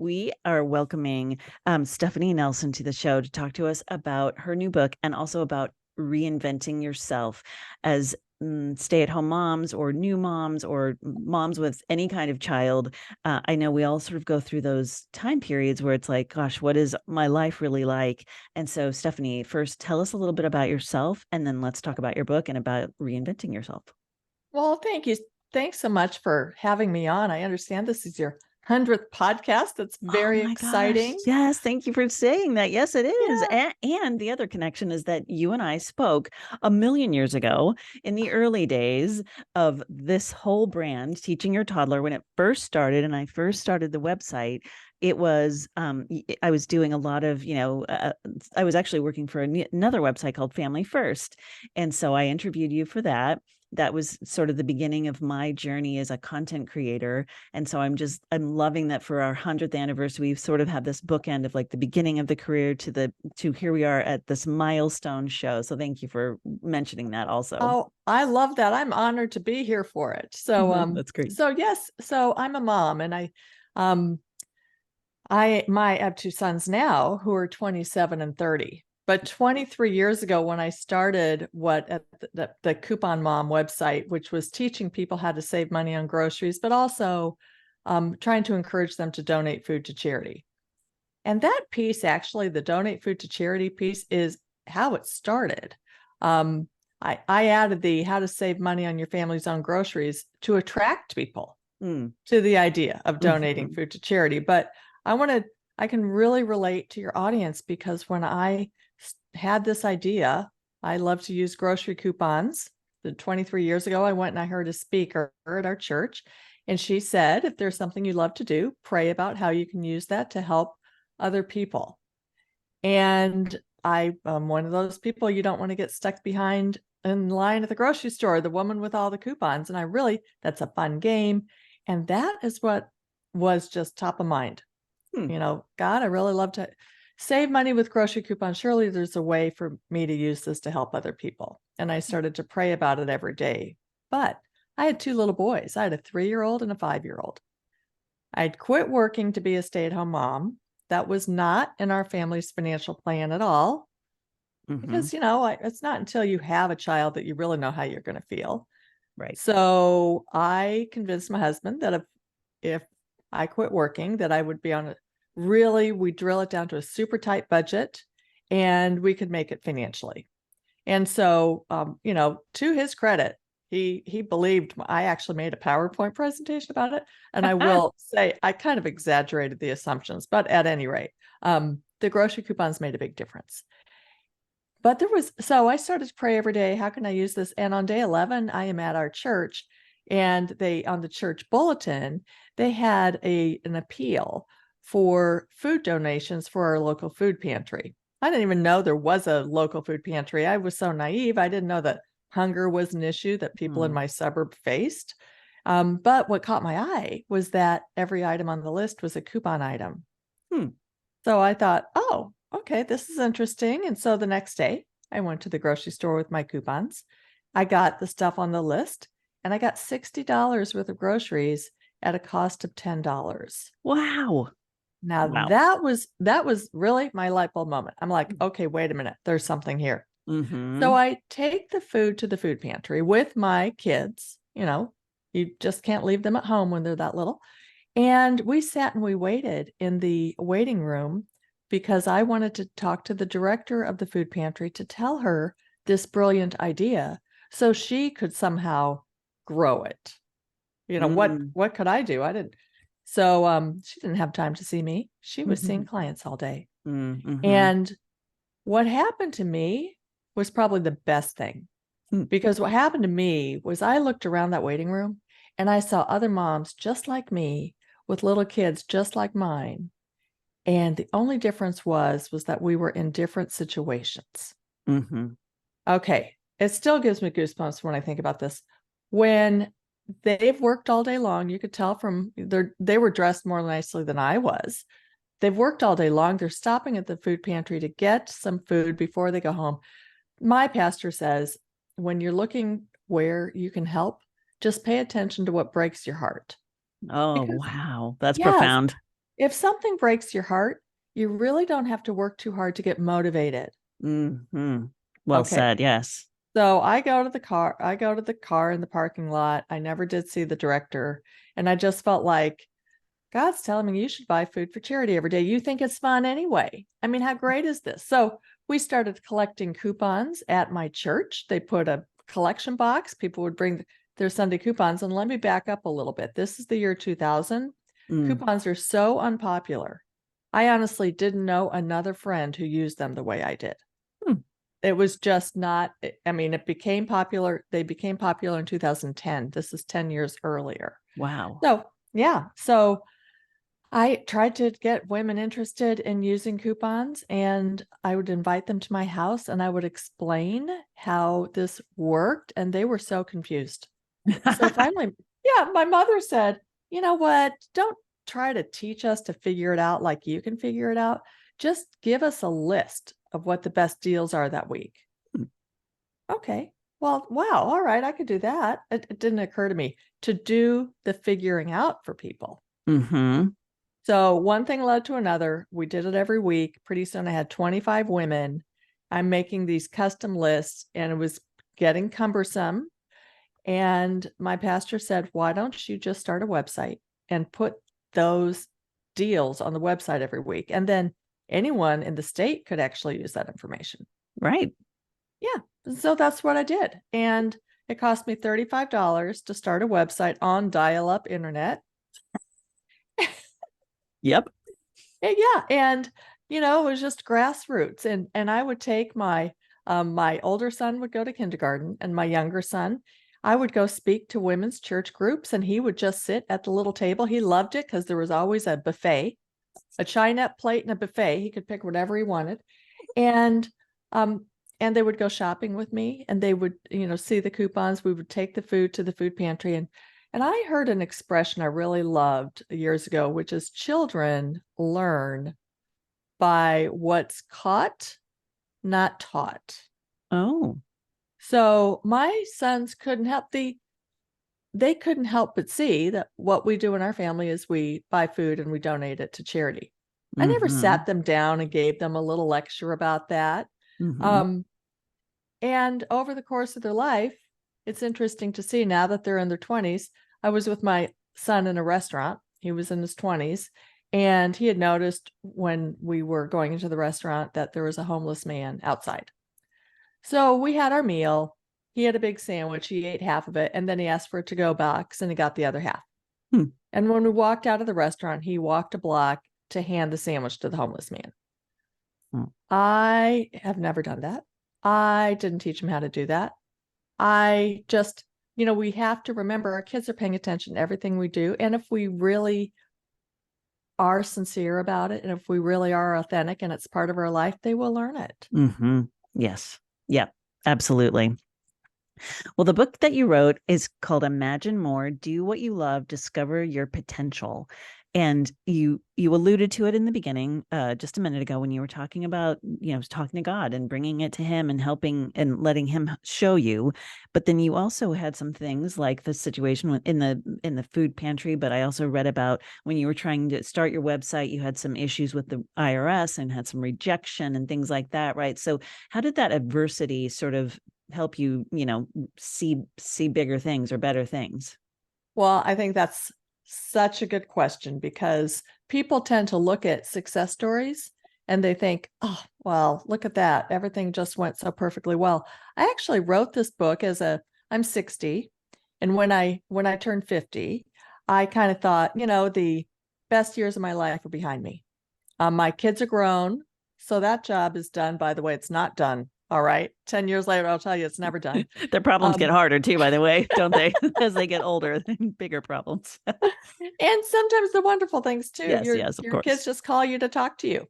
we are welcoming Stephanie Nelson to the show to talk to us about her new book and also about reinventing yourself as stay-at-home moms or new moms or moms with any kind of child. I know we all sort of go through those time periods where it's like, gosh, what is my life really like? And so, Stephanie, first tell us a little bit about yourself, and then let's talk about your book and about reinventing yourself. Well, thank you. Thanks so much for having me on. I understand this is your 100th podcast. That's very exciting. Gosh. Yes, thank you for saying that. Yes, it is. Yeah. And the other connection is that you and I spoke a million years ago in the early days of this whole brand, Teaching Your Toddler, when it first started and I first started the website. It was I was doing a lot of, I was actually working for another website called Family First. And so I interviewed you for that. That was sort of the beginning of my journey as a content creator. And so I'm loving that for our 100th anniversary, we've sort of had this bookend of like the beginning of the career to here we are at this milestone show. So thank you for mentioning that also. Oh, I love that. I'm honored to be here for it. So, that's great. So yes, so I'm a mom, and I have two sons now who are 27 and 30. But 23 years ago, when I started at the Coupon Mom website, which was teaching people how to save money on groceries, but also trying to encourage them to donate food to charity. And that piece, actually, the donate food to charity piece, is how it started. I added the how to save money on your family's own groceries to attract people to the idea of donating food to charity. But I can really relate to your audience, because when I had this idea, I love to use grocery coupons. 23 years ago, I went and I heard a speaker at our church, and she said, if there's something you love to do, pray about how you can use that to help other people. And I'm one of those people, you don't want to get stuck behind in line at the grocery store, the woman with all the coupons. And that's a fun game. And that is what was just top of mind. God, I really love to save money with grocery coupons. Surely there's a way for me to use this to help other people. And I started to pray about it every day. But I had two little boys. I had a 3-year-old and a 5-year-old. I'd quit working to be a stay-at-home mom. That was not in our family's financial plan at all. Because, it's not until you have a child that you really know how you're going to feel. Right. So I convinced my husband that if I quit working, that I would be on we drill it down to a super tight budget, and we could make it financially. And so, to his credit, he believed. I actually made a PowerPoint presentation about it. And I will say, I kind of exaggerated the assumptions, but at any rate, the grocery coupons made a big difference. But so I started to pray every day. How can I use this? And on day 11, I am at our church, and on the church bulletin, they had an appeal for food donations for our local food pantry. I didn't even know there was a local food pantry. I was so naive. I didn't know that hunger was an issue that people in my suburb faced. But what caught my eye was that every item on the list was a coupon item. So I thought, oh, okay, this is interesting. And so the next day, I went to the grocery store with my coupons. I got the stuff on the list, and I got $60 worth of groceries at a cost of $10. Wow. Now that was really my light bulb moment. I'm like, okay, wait a minute. There's something here. So I take the food to the food pantry with my kids. You just can't leave them at home when they're that little. And we sat and we waited in the waiting room, because I wanted to talk to the director of the food pantry to tell her this brilliant idea so she could somehow grow it. What could I do? I didn't. So she didn't have time to see me. She was seeing clients all day. And what happened to me was probably the best thing, because what happened to me was I looked around that waiting room and I saw other moms just like me with little kids just like mine. And the only difference was that we were in different situations. Okay. It still gives me goosebumps when I think about this. When they've worked all day long, you could tell from they were dressed more nicely than I was. They've worked all day long. They're stopping at the food pantry to get some food before they go home. My pastor says, when you're looking where you can help, just pay attention to what breaks your heart. Oh, wow. That's profound. if something breaks your heart, you really don't have to work too hard to get motivated. Hmm. Well Okay. said. Yes. So I go to the car in the parking lot. I never did see the director. And I just felt like God's telling me you should buy food for charity every day. You think it's fun anyway. I mean, how great is this? So we started collecting coupons at my church. They put a collection box. People would bring their Sunday coupons. And let me back up a little bit. This is the year 2000. Mm. Coupons are so unpopular. I honestly didn't know another friend who used them the way I did. Hmm. It was just not, I mean, it became popular. They became popular in 2010. This is 10 years earlier. Wow. So, yeah. So I tried to get women interested in using coupons, and I would invite them to my house and I would explain how this worked. And they were so confused. So finally, yeah, my mother said, you know what? Don't try to teach us to figure it out like you can figure it out. Just give us a list of what the best deals are that week. Hmm. Okay. Well, wow. All right. I could do that. It didn't occur to me to do the figuring out for people. Mm-hmm. So one thing led to another. We did it every week. Pretty soon I had 25 women. I'm making these custom lists, and it was getting cumbersome. And my pastor said, why don't you just start a website and put those deals on the website every week? And then anyone in the state could actually use that information. Right. Yeah. So that's what I did. And it cost me $35 to start a website on dial-up internet. Yep. Yeah. And, you know, it was just grassroots. And I would take my older son would go to kindergarten, and my younger son, I would go speak to women's church groups, and he would just sit at the little table. He loved it because there was always a buffet, a Chinette plate and a buffet. He could pick whatever he wanted. And um, and they would go shopping with me, and they would, you know, see the coupons. We would take the food to the food pantry, and I heard an expression I really loved years ago, which is children learn by what's caught, not taught. Oh. So my sons they couldn't help but see that what we do in our family is we buy food and we donate it to charity. I never Mm-hmm. sat them down and gave them a little lecture about that. Mm-hmm. Um, and over the course of their life, it's interesting to see now that they're in their 20s. I was with my son in a restaurant. He was in his 20s, and he had noticed when we were going into the restaurant that there was a homeless man outside. So we had our meal. He had a big sandwich. He ate half of it, and then he asked for a to-go box, and he got the other half. Hmm. And when we walked out of the restaurant, he walked a block to hand the sandwich to the homeless man. Hmm. I have never done that. I didn't teach him how to do that. I just, you know, we have to remember our kids are paying attention to everything we do. And if we really are sincere about it, and if we really are authentic and it's part of our life, they will learn it. Mm-hmm. Yes. Yep. Absolutely. Well, the book that you wrote is called Imagine More, Do What You Love, Discover Your Potential. And you alluded to it in the beginning, just a minute ago, when you were talking about, you know, talking to God and bringing it to him and helping and letting him show you. But then you also had some things like the situation in the food pantry. But I also read about when you were trying to start your website, you had some issues with the IRS and had some rejection and things like that, right? So how did that adversity sort of help you, you know, see bigger things or better things? Well, I think that's such a good question, because people tend to look at success stories and they think, oh, well, look at that. Everything just went so perfectly well. I actually wrote this book I'm 60. And when I turned 50, I kind of thought, you know, the best years of my life are behind me. My kids are grown. So that job is done. By the way, it's not done. All right. 10 years later, I'll tell you it's never done. Their problems get harder too, by the way, don't they? As they get older, bigger problems. And sometimes the wonderful things too. Yes, yes, of Your kids course. just call you to talk to you,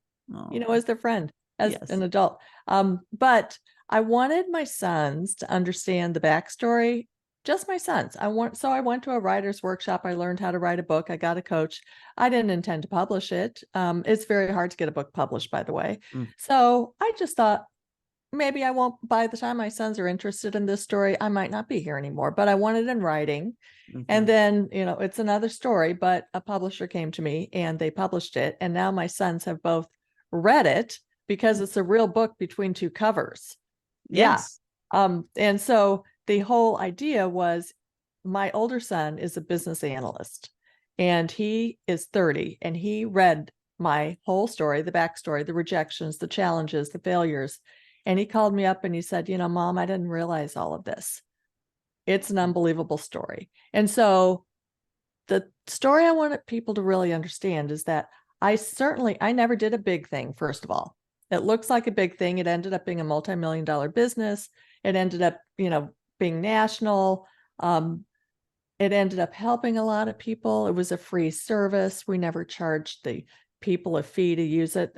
you know, Oh, as their friend, as yes. an adult. But I wanted my sons to understand the backstory, just my sons. So I went to a writer's workshop. I learned how to write a book. I got a coach. I didn't intend to publish it. It's very hard to get a book published, by the way. Mm. So I just thought, maybe I won't, by the time my sons are interested in this story, I might not be here anymore, but I want it in writing. And Mhm. then, it's another story, but a publisher came to me and they published it. And now my sons have both read it because it's a real book between two covers. Yeah. Yes. And so the whole idea was my older son is a business analyst and he is 30 and he read my whole story, the backstory, the rejections, the challenges, the failures. And he called me up and he said, Mom, I didn't realize all of this. It's an unbelievable story. And so the story I wanted people to really understand is that I never did a big thing, first of all. It looks like a big thing. It ended up being a multi-million-dollar business. It ended up, being national. It ended up helping a lot of people. It was a free service. We never charged the people a fee to use it.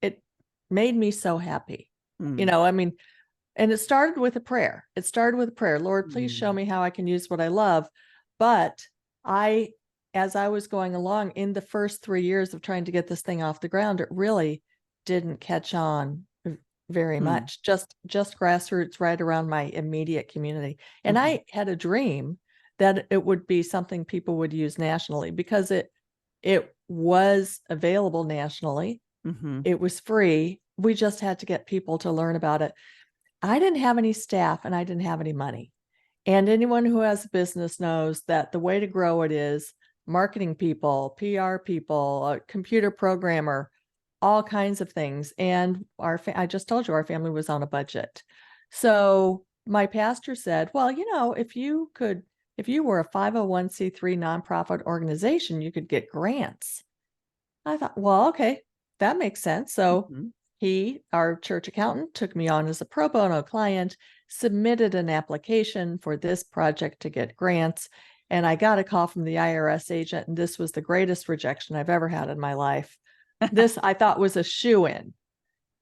It made me so happy. Mm. I mean, and it started with a prayer. It started with a prayer. Lord, please show me how I can use what I love. But as I was going along in the first 3 years of trying to get this thing off the ground, it really didn't catch on very much. Just grassroots right around my immediate community. And Mhm. I had a dream that it would be something people would use nationally because it was available nationally. Mhm. It was free. We just had to get people to learn about it. I didn't have any staff and I didn't have any money. And anyone who has a business knows that the way to grow it is marketing people, PR people, a computer programmer, all kinds of things. And I just told you our family was on a budget. So my pastor said, well, if you were a 501c3 nonprofit organization, you could get grants. I thought, well, okay, that makes sense. So Mhm. our church accountant, took me on as a pro bono client, submitted an application for this project to get grants. And I got a call from the IRS agent, and this was the greatest rejection I've ever had in my life. This I thought was a shoo-in.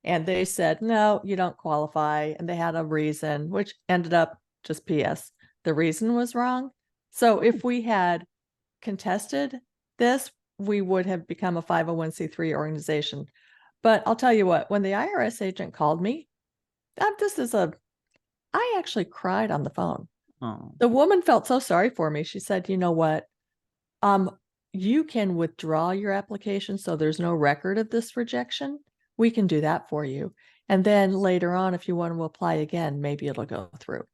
And they said, no, you don't qualify. And they had a reason, which ended up just PS. The reason was wrong. So if we had contested this, we would have become a 501c3 organization. But I'll tell you what, when the IRS agent called me, I actually cried on the phone. Oh. The woman felt so sorry for me. She said, you know what? You can withdraw your application so there's no record of this rejection. We can do that for you. And then later on, if you want to apply again, maybe it'll go through.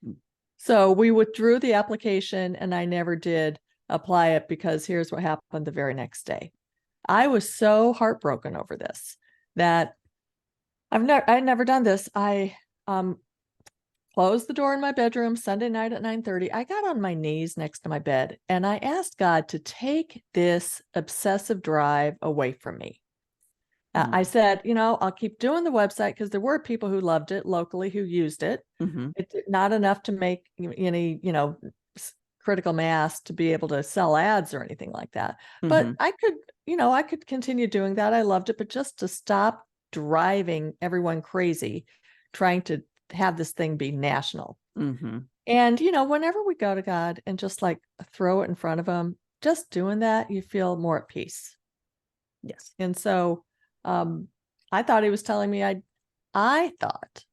Mm. So we withdrew the application and I never did apply it because here's what happened the very next day. I was so heartbroken over this that I'd never done this. I closed the door in my bedroom Sunday night at 9:30. I got on my knees next to my bed and I asked God to take this obsessive drive away from me. I said, I'll keep doing the website because there were people who loved it locally who used it. Mhm. It's not enough to make any, critical mass to be able to sell ads or anything like that. But Mhm. I could continue doing that. I loved it, but just to stop driving everyone crazy, trying to have this thing be national. Mhm. And, whenever we go to God and just like throw it in front of him, just doing that, you feel more at peace. Yes. And so I thought he was telling me I thought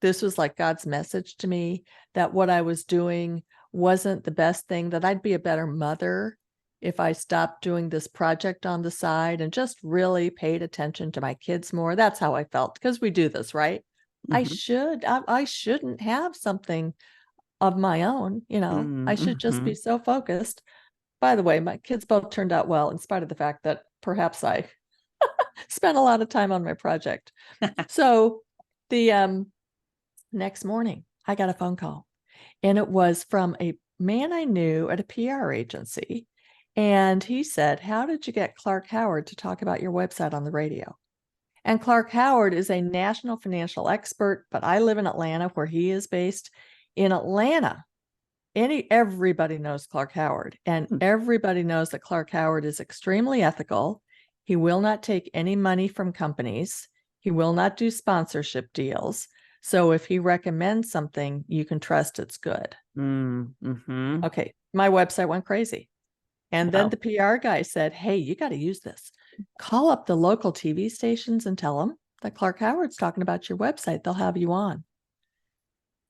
this was like God's message to me that what I was doing wasn't the best thing, that I'd be a better mother if I stopped doing this project on the side and just really paid attention to my kids more. That's how I felt because we do this, right? I Mhm. shouldn't have something of my own, I should just be Mhm. so focused. By the way, my kids both turned out well in spite of the fact that perhaps I spent a lot of time on my project. So the next morning, I got a phone call, and it was from a man I knew at a PR agency. And he said, how did you get Clark Howard to talk about your website on the radio? And Clark Howard is a national financial expert, but I live in Atlanta where he is based. In Atlanta, everybody knows Clark Howard, and Mm. everybody knows that Clark Howard is extremely ethical. He will not take any money from companies. He will not do sponsorship deals. So if he recommends something, you can trust it's good. Mhm. Okay, my website went crazy. And then Wow. the PR guy said, hey, you got to use this. Call up the local TV stations and tell them that Clark Howard's talking about your website. They'll have you on.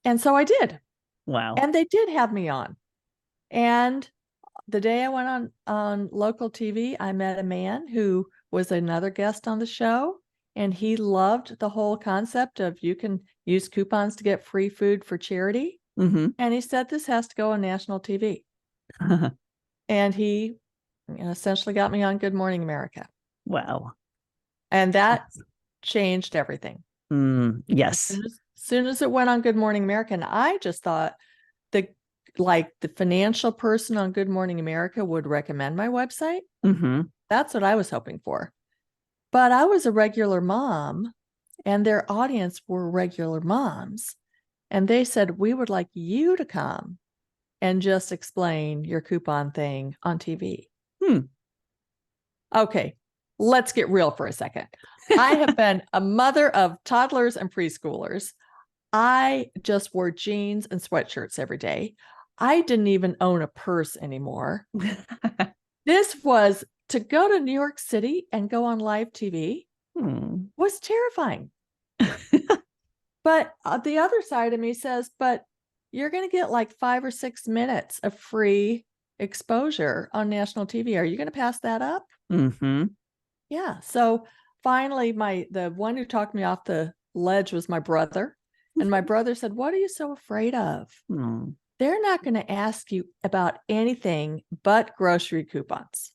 And so I did. Wow. And they did have me on. And the day I went on local TV, I met a man who was another guest on the show. And he loved the whole concept of you can use coupons to get free food for charity. Mm-hmm. And he said, this has to go on national TV. And he essentially got me on Good Morning America. Wow. And that changed everything. Yes. As soon as it went on Good Morning America, and I just thought the financial person on Good Morning America would recommend my website. Mm-hmm. That's what I was hoping for. But I was a regular mom, and their audience were regular moms. And they said, we would like you to come and just explain your coupon thing on TV. Okay, let's get real for a second. I have been a mother of toddlers and preschoolers. I just wore jeans and sweatshirts every day. I didn't even own a purse anymore. This was to go to New York City and go on live TV was terrifying. But the other side of me says, but you're going to get like 5 or 6 minutes of free exposure on national TV. Are you going to pass that up? Mm-hmm. Yeah. So finally, the one who talked me off the ledge was my brother. And my brother said, what are you so afraid of? They're not going to ask you about anything but grocery coupons.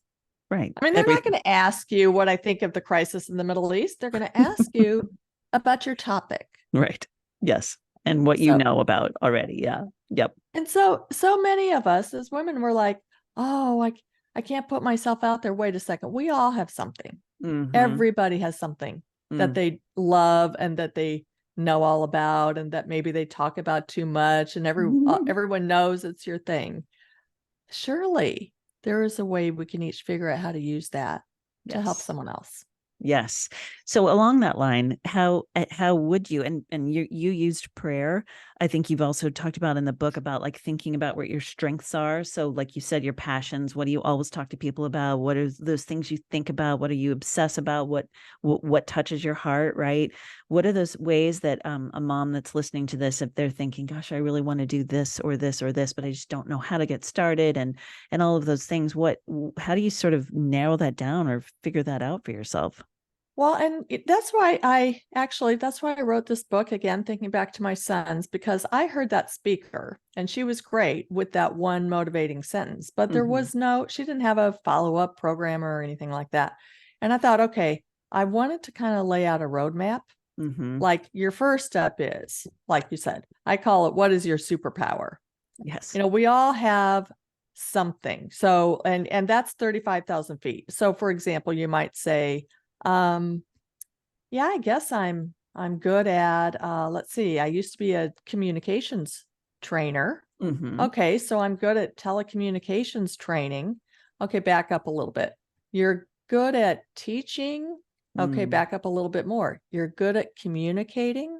Right. I mean, they're not going to ask you what I think of the crisis in the Middle East. They're going to ask you about your topic. Right. Yes. And what you know about already. Yeah. Yep. And so many of us as women were like, oh, I can't put myself out there. Wait a second. We all have something. Mm-hmm. Everybody has something that they love and that they know all about, and that maybe they talk about too much, and everyone knows it's your thing. Surely there is a way we can each figure out how to use that to help someone else. Yes. So along that line, how would you, and you used prayer. I think you've also talked about in the book about like thinking about what your strengths are. So like you said, your passions, what do you always talk to people about? What are those things you think about? What do you obsess about? What touches your heart, right? What are those ways that a mom that's listening to this, if they're thinking, gosh, I really want to do this or this or this, but I just don't know how to get started, and all of those things, how do you sort of narrow that down or figure that out for yourself? Well, and that's why I wrote this book, again, thinking back to my sons, because I heard that speaker and she was great with that one motivating sentence, but there was she didn't have a follow-up program or anything like that. And I thought, okay, I wanted to kind of lay out a roadmap. Like your first step is, like you said, I call it, what is your superpower? Yes. We all have something. So, and that's 35,000 feet. So for example, you might say, yeah, I guess I'm good at, let's see, I used to be a communications trainer. Okay, so I'm good at telecommunications training. Okay, back up a little bit. You're good at teaching. Okay, back up a little bit more. You're good at communicating.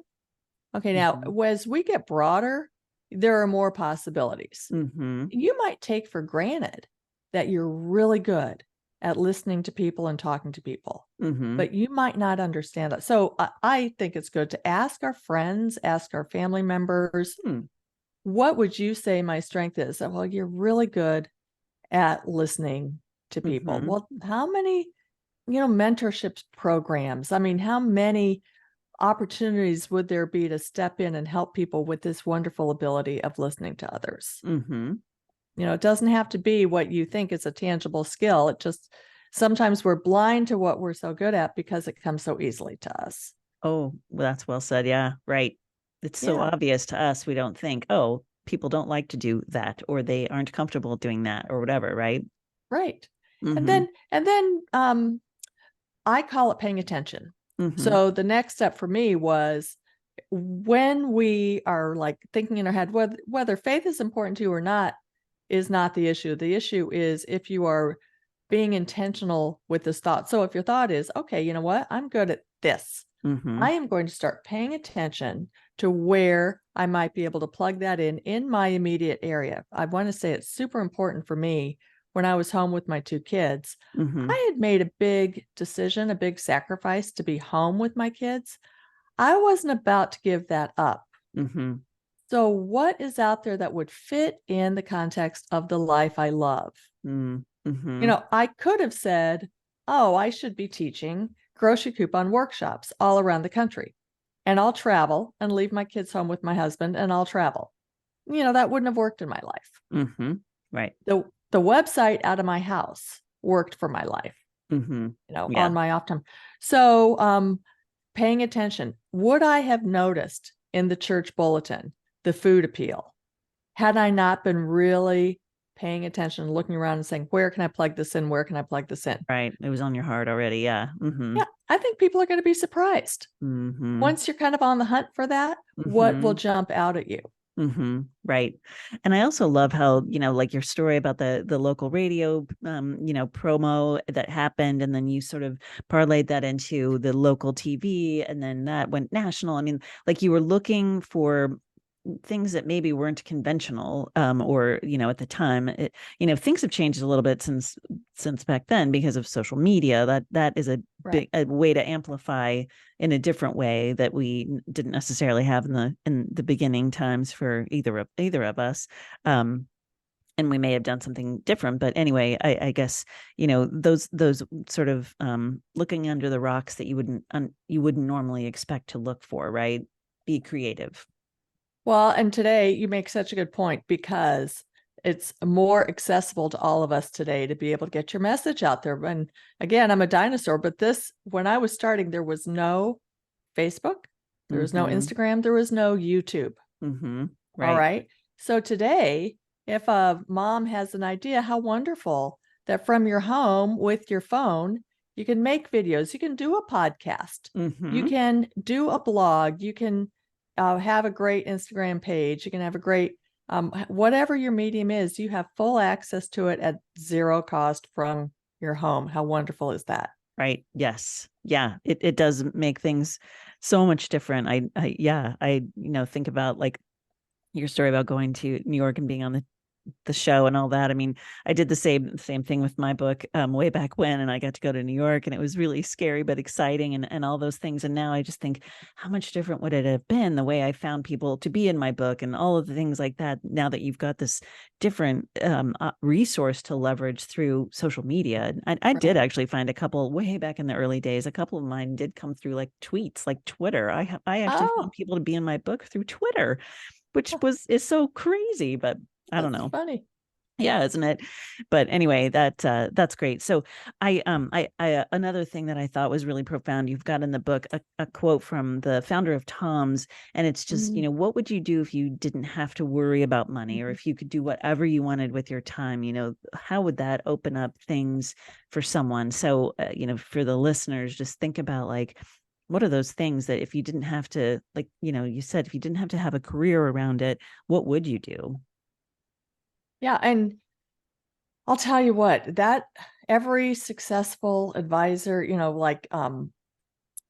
Okay, now as we get broader, there are more possibilities. You might take for granted that you're really good at listening to people and talking to people, but you might not understand it. So I think it's good to ask our friends, ask our family members, what would you say my strength is? Well, you're really good at listening to people. Well, how many, mentorship programs? I mean, how many opportunities would there be to step in and help people with this wonderful ability of listening to others? It doesn't have to be what you think is a tangible skill. It just, sometimes we're blind to what we're so good at because it comes so easily to us. Oh, well, that's well said. Yeah, right. It's so obvious to us. We don't think, oh, people don't like to do that, or they aren't comfortable doing that, or whatever. Right. Right. And then I call it paying attention. So the next step for me was, when we are like thinking in our head, whether faith is important to you or not is not the issue. The issue is if you are being intentional with this thought. So if your thought is, okay, you know what, I'm good at this. I am going to start paying attention to where I might be able to plug that in my immediate area. I want to say it's super important for me when I was home with my 2 kids, Mm-hmm. I had made a big decision, a big sacrifice to be home with my kids. I wasn't about to give that up. Mm-hmm. So, what is out there that would fit in the context of the life I love? Mm-hmm. I could have said, oh, I should be teaching grocery coupon workshops all around the country, and I'll travel and leave my kids home with my husband, and I'll travel. That wouldn't have worked in my life. Mm-hmm. Right. The website out of my house worked for my life, Mm-hmm. Yeah. on my off time. So, paying attention, would I have noticed in the church bulletin the food appeal had I not been really paying attention, looking around and saying, where can I plug this in? Where can I plug this in? Right. It was on your heart already. Yeah. Mm-hmm. Yeah, I think people are going to be surprised. Mm-hmm. Once you're kind of on the hunt for that, what will jump out at you? Mm-hmm. Right. And I also love how, like your story about the local radio, promo that happened, and then you sort of parlayed that into the local TV, and then that went national. I mean, like you were looking for things that maybe weren't conventional, or at the time things have changed a little bit since back then because of social media. That is a big a way to amplify in a different way that we didn't necessarily have in the beginning times for either of us. And we may have done something different, but anyway, I guess those sort of looking under the rocks that you wouldn't normally expect to look for, right? Be creative. Well, and today you make such a good point, because it's more accessible to all of us today to be able to get your message out there. And again, I'm a dinosaur, but when I was starting, there was no Facebook, there was no Instagram, there was no YouTube. Mm-hmm. Right. All right. So today, if a mom has an idea, how wonderful that from your home with your phone, you can make videos, you can do a podcast, you can do a blog, you can have a great Instagram page, you can have a great, whatever your medium is, you have full access to it at zero cost from your home. How wonderful is that? Right. Yes. Yeah. It does make things so much different. I think about like your story about going to New York and being on the show and all that. I mean, I did the same thing with my book way back when, and I got to go to New York, and it was really scary but exciting, and all those things. And now I just think, how much different would it have been the way I found people to be in my book and all of the things like that, now that you've got this different resource to leverage through social media. I did actually find a couple way back in the early days. A couple of mine did come through like tweets, like Twitter. I actually found people to be in my book through Twitter, which is so crazy, but I don't know. Funny. Yeah, isn't it? But anyway, that's great. So I another thing that I thought was really profound, you've got in the book a quote from the founder of Tom's, and it's just, what would you do if you didn't have to worry about money, or if you could do whatever you wanted with your time? How would that open up things for someone? So, for the listeners, just think about like, what are those things that if you didn't have to, like, you said, if you didn't have to have a career around it, what would you do? Yeah. And I'll tell you what, that every successful advisor, like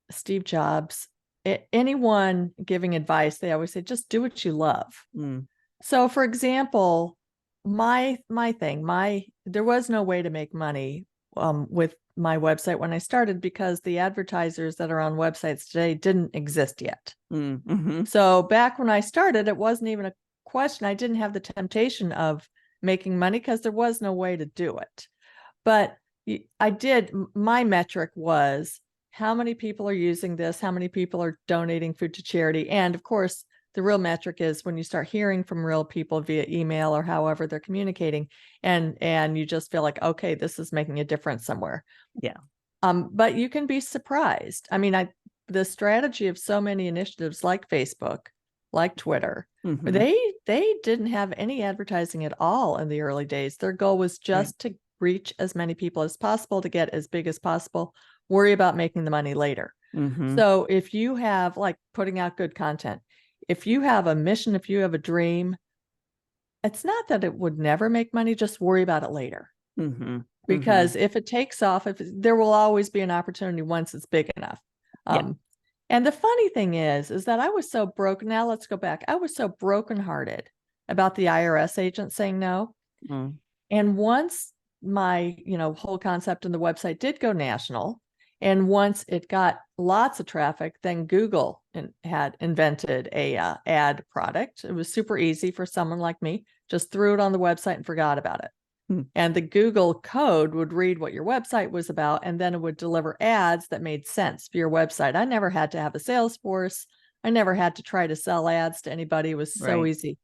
Steve Jobs, anyone giving advice, they always say, just do what you love. So for example, there was no way to make money with my website when I started, because the advertisers that are on websites today didn't exist yet. So back when I started, it wasn't even a question. I didn't have the temptation of making money because there was no way to do it. But my metric was how many people are using this, how many people are donating food to charity. And of course, the real metric is when you start hearing from real people via email or however they're communicating, and you just feel like, okay, this is making a difference somewhere. Yeah. But you can be surprised. I mean, the strategy of so many initiatives like Facebook, like Twitter, they didn't have any advertising at all in the early days. Their goal was just to reach as many people as possible, to get as big as possible, worry about making the money later. So if you have, like, putting out good content, if you have a mission, if you have a dream, it's not that it would never make money, just worry about it later. Because if it takes off, there will always be an opportunity once it's big enough. And the funny thing is that I was so broken. Now let's go back. I was so brokenhearted about the IRS agent saying no. And once my, whole concept in the website did go national. And once it got lots of traffic, then Google had invented a ad product. It was super easy for someone like me, just threw it on the website and forgot about it. And the Google code would read what your website was about, and then it would deliver ads that made sense for your website. I never had to have a sales force. I never had to try to sell ads to anybody. It was so easy.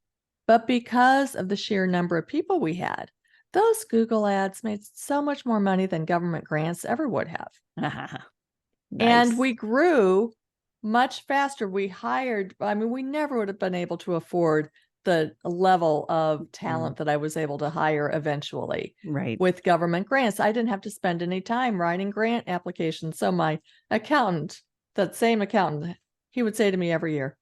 But because of the sheer number of people we had, those Google ads made so much more money than government grants ever would have. Nice. And we grew much faster. We never would have been able to afford the level of talent that I was able to hire eventually with government grants. I didn't have to spend any time writing grant applications. So my accountant, that same accountant, he would say to me every year,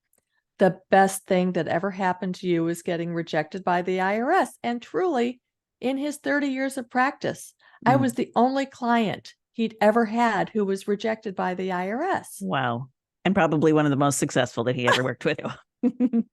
the best thing that ever happened to you is getting rejected by the IRS. And truly, in his 30 years of practice, I was the only client he'd ever had who was rejected by the IRS. Wow. And probably one of the most successful that he ever worked with. And,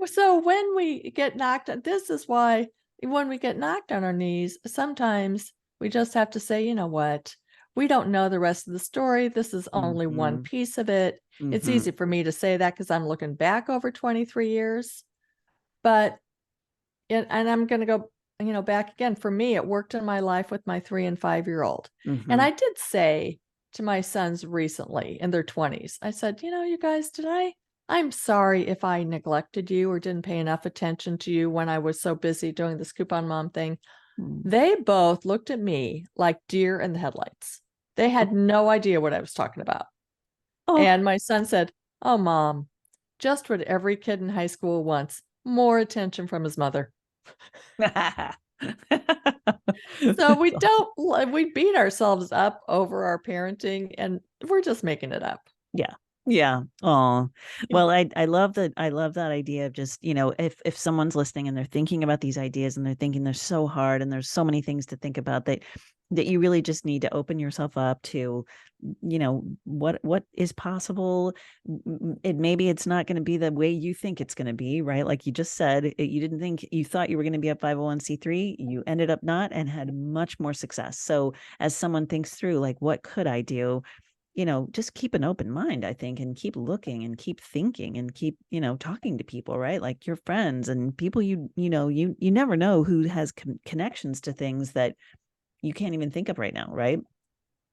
so when we get knocked, this is why when we get knocked on our knees, sometimes we just have to say, you know what? We don't know the rest of the story. This is only one piece of it. It's easy for me to say that because I'm looking back over 23 years. But, and I'm going to go, back again. For me, it worked in my life with my 3 and 5-year-old. And I did say to my sons recently in their 20s, I said, you guys, I'm sorry if I neglected you or didn't pay enough attention to you when I was so busy doing this Coupon Mom thing. They both looked at me like deer in the headlights. They had no idea what I was talking about. And my son said, "Oh, Mom, just what every kid in high school wants, more attention from his mother." So we beat ourselves up over our parenting, and we're just making it up. Yeah. Yeah. Oh, well, I love that. I love that idea of just, if someone's listening and they're thinking about these ideas and they're thinking they're so hard and there's so many things to think about that you really just need to open yourself up to, what is possible. Maybe it's not going to be the way you think it's going to be, right? Like you just said, you thought you were going to be a 501c3, you ended up not and had much more success. So as someone thinks through, like, what could I do? Just keep an open mind, I think, and keep looking and keep thinking and keep, talking to people, right? Like your friends and people, you never know who has connections to things that you can't even think of right now. Right.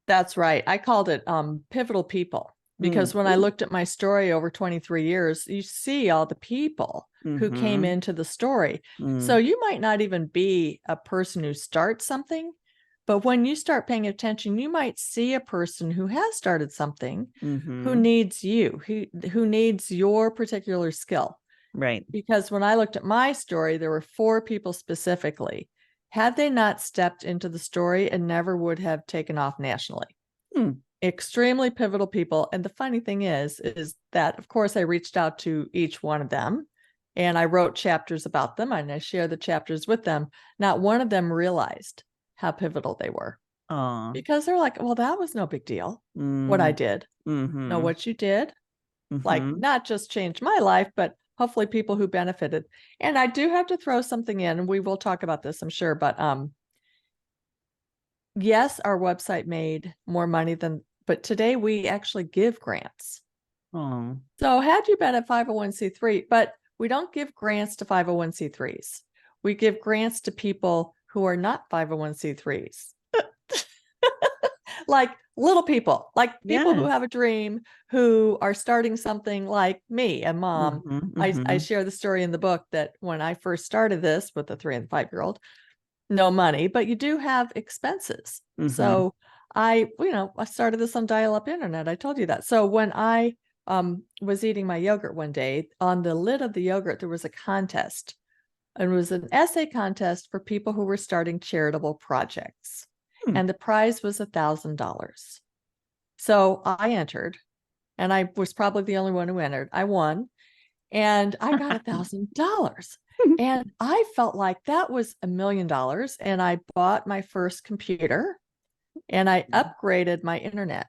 That's right. I called it pivotal people because when I looked at my story over 23 years, you see all the people who came into the story. So you might not even be a person who starts something, but when you start paying attention, you might see a person who has started something who needs you, who needs your particular skill. Right. Because when I looked at my story, there were 4 people specifically. Had they not stepped into the story, it never would have taken off nationally. Extremely pivotal people. And the funny thing is that, of course, I reached out to each one of them and I wrote chapters about them and I share the chapters with them. Not one of them realized how pivotal they were. Because they're like, well, that was no big deal. What I did. No, what you did, like not just changed my life, but hopefully people who benefited. And I do have to throw something in, and we will talk about this, I'm sure, but yes, our website made more money but today we actually give grants. So had you been a 501c3, but we don't give grants to 501c3s. We give grants to people who are not 501c3s. Like little people, like people who have a dream, who are starting something like me, a mom. I share the story in the book that when I first started this with the 3 and 5-year-old, no money, but you do have expenses. So I started this on dial-up internet. I told you that. So when I was eating my yogurt one day, on the lid of the yogurt, there was a contest. And it was an essay contest for people who were starting charitable projects. And the prize was $1,000. So I entered, and I was probably the only one who entered. I won, and I got $1,000. And I felt like that was $1 million. And I bought my first computer, and I upgraded my internet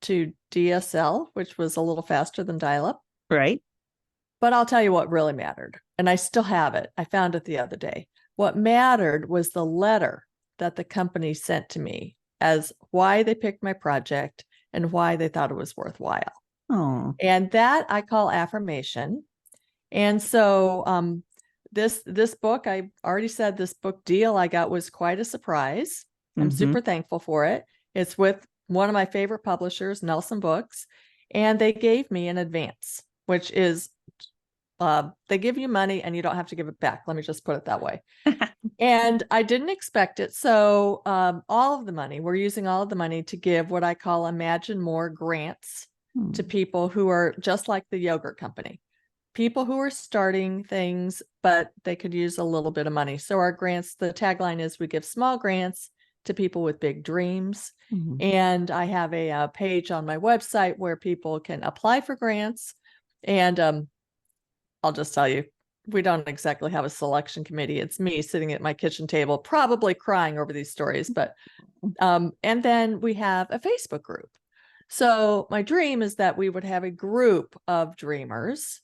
to DSL, which was a little faster than dial-up. Right. But I'll tell you what really mattered. And I still have it. I found it the other day. What mattered was the letter that the company sent to me as why they picked my project and why they thought it was worthwhile. Oh, And that I call affirmation. And so this book, I already said this book deal I got was quite a surprise. I'm super thankful for it. It's with one of my favorite publishers, Nelson Books, and they gave me an advance, which is they give you money and you don't have to give it back. Let me just put it that way. And I didn't expect it. So all of the money, we're using all of the money to give what I call Imagine More grants to people who are just like the yogurt company, people who are starting things, but they could use a little bit of money. So our grants, the tagline is we give small grants to people with big dreams. And I have a page on my website where people can apply for grants. And I'll just tell you, we don't exactly have a selection committee. It's me sitting at my kitchen table, probably crying over these stories. But and then we have a Facebook group. So my dream is that we would have a group of dreamers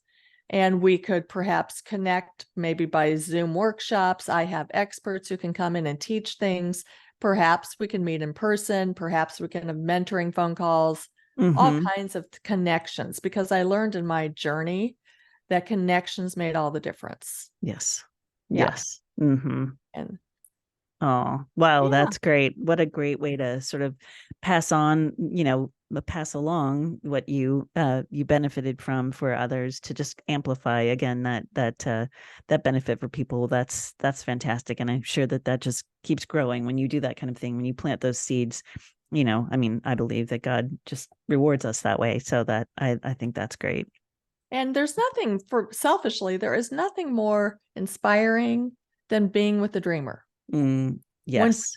and we could perhaps connect maybe by Zoom workshops. I have experts who can come in and teach things. Perhaps we can meet in person. Perhaps we can have mentoring phone calls, all kinds of connections, because I learned in my journey that connections made all the difference. yes. Yeah. Yes. And oh, wow. yeah. That's great. What a great way to sort of pass on, pass along what you benefited from for others, to just amplify again that benefit for people. That's fantastic. And I'm sure that just keeps growing when you do that kind of thing, when you plant those seeds. I believe that God just rewards us that way. So that I think that's great. And there's nothing, selfishly, there is nothing more inspiring than being with the dreamer. Yes.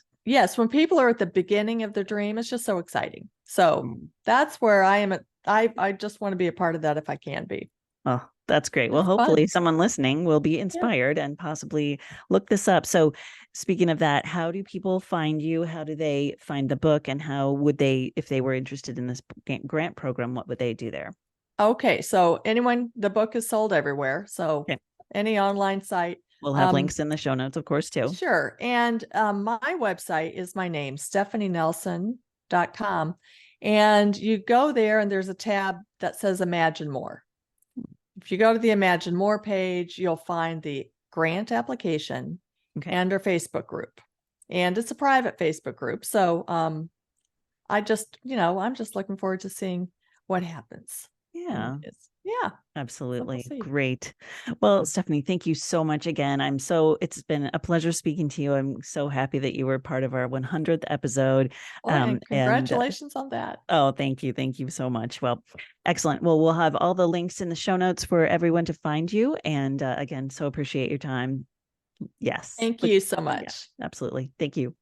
When people are at the beginning of their dream, it's just so exciting. So that's where I am I just want to be a part of that if I can be. Oh, that's great. Well, It's hopefully fun. someone listening will be inspired and possibly look this up. So speaking of that, how do people find you? How do they find the book? And how would they, if they were interested in this grant program, what would they do there? Okay. So the book is sold everywhere. So any online site. We'll have links in the show notes, of course, too. Sure. And my website is my name, stephanienelson.com. And you go there and there's a tab that says Imagine More. If you go to the Imagine More page, you'll find the grant application and our Facebook group. And it's a private Facebook group. So I'm just looking forward to seeing what happens. Yeah. Yeah. Absolutely. Great. Well, Stephanie, thank you so much again. It's been a pleasure speaking to you. I'm so happy that you were part of our 100th episode. And congratulations on that. Oh, thank you. Thank you so much. Well, excellent. Well, we'll have all the links in the show notes for everyone to find you. And again, so appreciate your time. Yes. Thank you so much. Yeah, absolutely. Thank you.